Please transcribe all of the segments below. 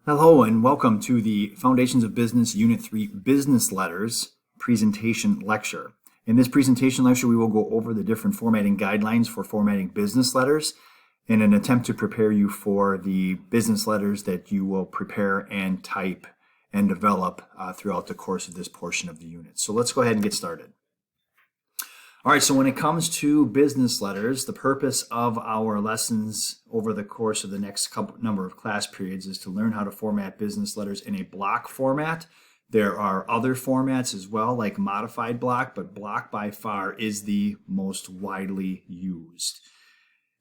Hello and welcome to the Foundations of Business Unit 3 Business Letters presentation lecture. In this presentation lecture, we will go over the different formatting guidelines for formatting business letters in an attempt to prepare you for the business letters that you will prepare and type and develop throughout the course of this portion of the unit. So let's go ahead and get started. All right, so when it comes to business letters, the purpose of our lessons over the course of the next number of class periods is to learn how to format business letters in a block format. There are other formats as well, like modified block, but block by far is the most widely used.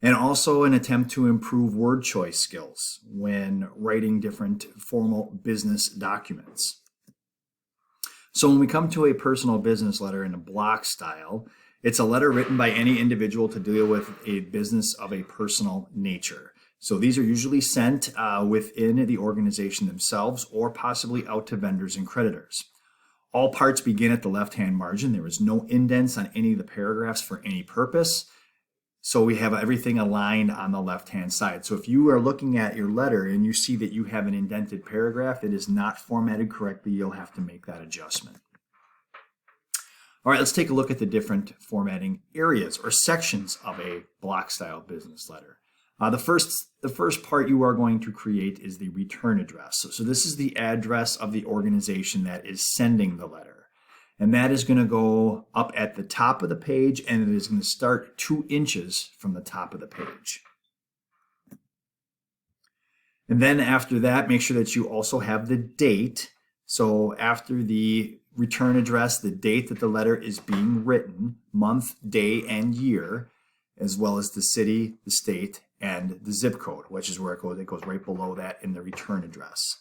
And also an attempt to improve word choice skills when writing different formal business documents. So when we come to a personal business letter in a block style, it's a letter written by any individual to deal with a business of a personal nature. So these are usually sent within the organization themselves or possibly out to vendors and creditors. All parts begin at the left-hand margin. There is no indents on any of the paragraphs for any purpose. So we have everything aligned on the left-hand side. So if you are looking at your letter and you see that you have an indented paragraph that is not formatted correctly, you'll have to make that adjustment. All right, let's take a look at the different formatting areas or sections of a block style business letter. The first part you are going to create is the return address. So this is the address of the organization that is sending the letter. And that is going to go up at the top of the page, and it is going to start 2 inches from the top of the page. And then after that, make sure that you also have the date. So after the return address, the date that the letter is being written, month, day, and year, as well as the city, the state, and the zip code, which is where it goes. It goes right below that in the return address.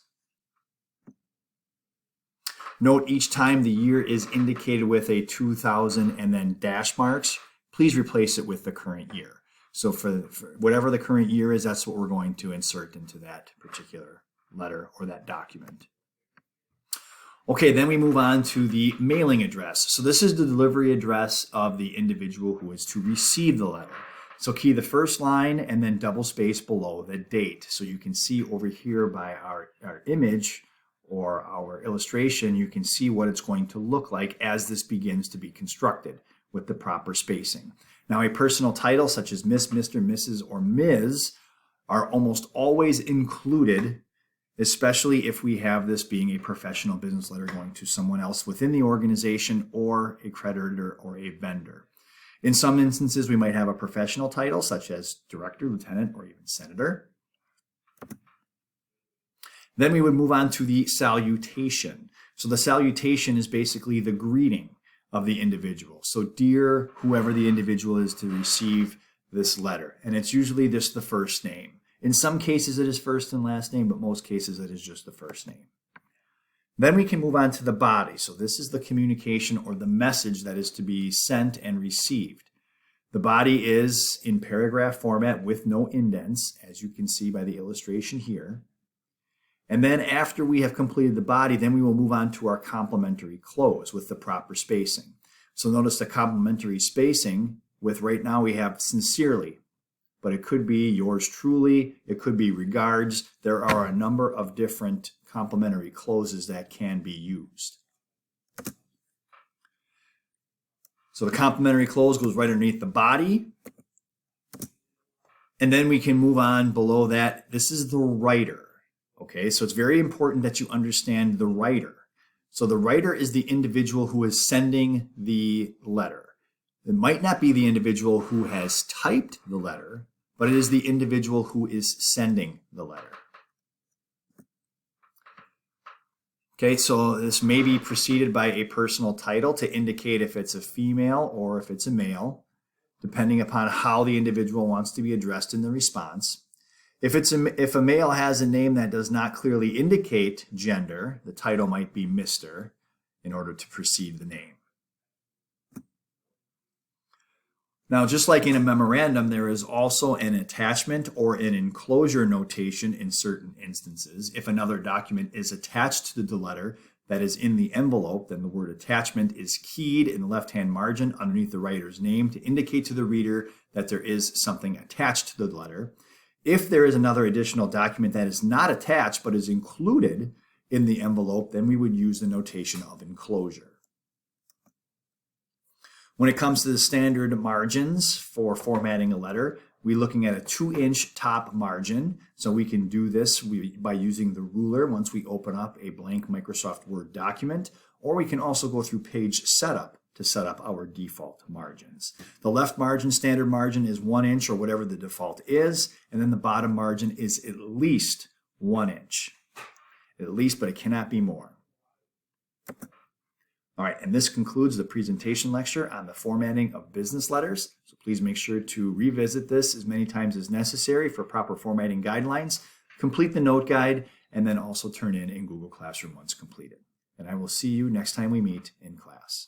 Note each time the year is indicated with a 2000 and then dash marks, please replace it with the current year. So for whatever the current year is, that's what we're going to insert into that particular letter or that document. Okay, then we move on to the mailing address. So this is the delivery address of the individual who is to receive the letter. So key the first line and then double space below the date. So you can see over here by our image or our illustration, you can see what it's going to look like as this begins to be constructed with the proper spacing. Now, a personal title such as Miss, Mr., Mrs., or Ms. are almost always included, especially if we have this being a professional business letter going to someone else within the organization or a creditor or a vendor. In some instances, we might have a professional title such as director, lieutenant, or even senator. Then we would move on to the salutation. So the salutation is basically the greeting of the individual. So dear whoever the individual is to receive this letter. And it's usually just the first name. In some cases, it is first and last name, but most cases, it is just the first name. Then we can move on to the body. So this is the communication or the message that is to be sent and received. The body is in paragraph format with no indents, as you can see by the illustration here. And then after we have completed the body, then we will move on to our complementary close with the proper spacing. So notice the complementary spacing with right now we have sincerely, but it could be yours truly, it could be regards. There are a number of different complementary closes that can be used. So the complementary close goes right underneath the body. And then we can move on below that. This is the writer. Okay, so it's very important that you understand the writer. So the writer is the individual who is sending the letter. It might not be the individual who has typed the letter, but it is the individual who is sending the letter. Okay, so this may be preceded by a personal title to indicate if it's a female or if it's a male, depending upon how the individual wants to be addressed in the response. If a male has a name that does not clearly indicate gender, the title might be Mr. in order to precede the name. Now, just like in a memorandum, there is also an attachment or an enclosure notation in certain instances. If another document is attached to the letter that is in the envelope, then the word attachment is keyed in the left-hand margin underneath the writer's name to indicate to the reader that there is something attached to the letter. If there is another additional document that is not attached but is included in the envelope, then we would use the notation of enclosure. When it comes to the standard margins for formatting a letter, we're looking at a 2-inch top margin. So we can do this by using the ruler once we open up a blank Microsoft Word document, or we can also go through page setup to set up our default margins. The left margin, standard margin, is 1 inch or whatever the default is, and then the bottom margin is at least 1 inch. At least, but it cannot be more. All right, and this concludes the presentation lecture on the formatting of business letters. So please make sure to revisit this as many times as necessary for proper formatting guidelines, complete the note guide, and then also turn in Google Classroom once completed. And I will see you next time we meet in class.